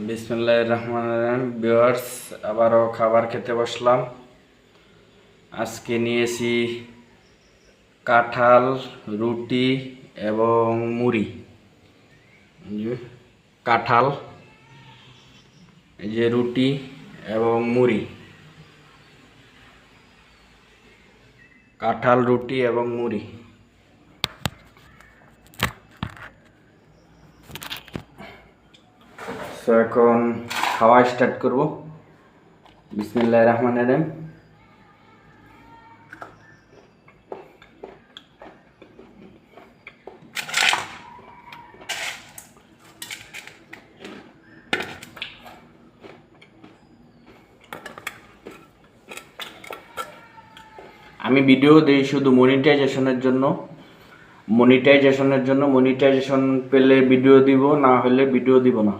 বিসমিল্লাহির রহমানির রহিম। ভিউয়ার্স, আবারও খাবার খেতে বসলাম। আজকে নিয়েছি কাঁঠাল, রুটি এবং মুড়ি। কাঁঠাল, এই যে রুটি এবং মুড়ি। কাঁঠাল, রুটি এবং মুড়ি। তো এখন খাওয়া স্টার্ট করব। বিসমিল্লাহির রহমানির রহিম। আমি ভিডিও দিই শুধু মনিটাইজেশনের জন্য। মনিটাইজেশন পেলে ভিডিও দিব, না হলে ভিডিও দিব না।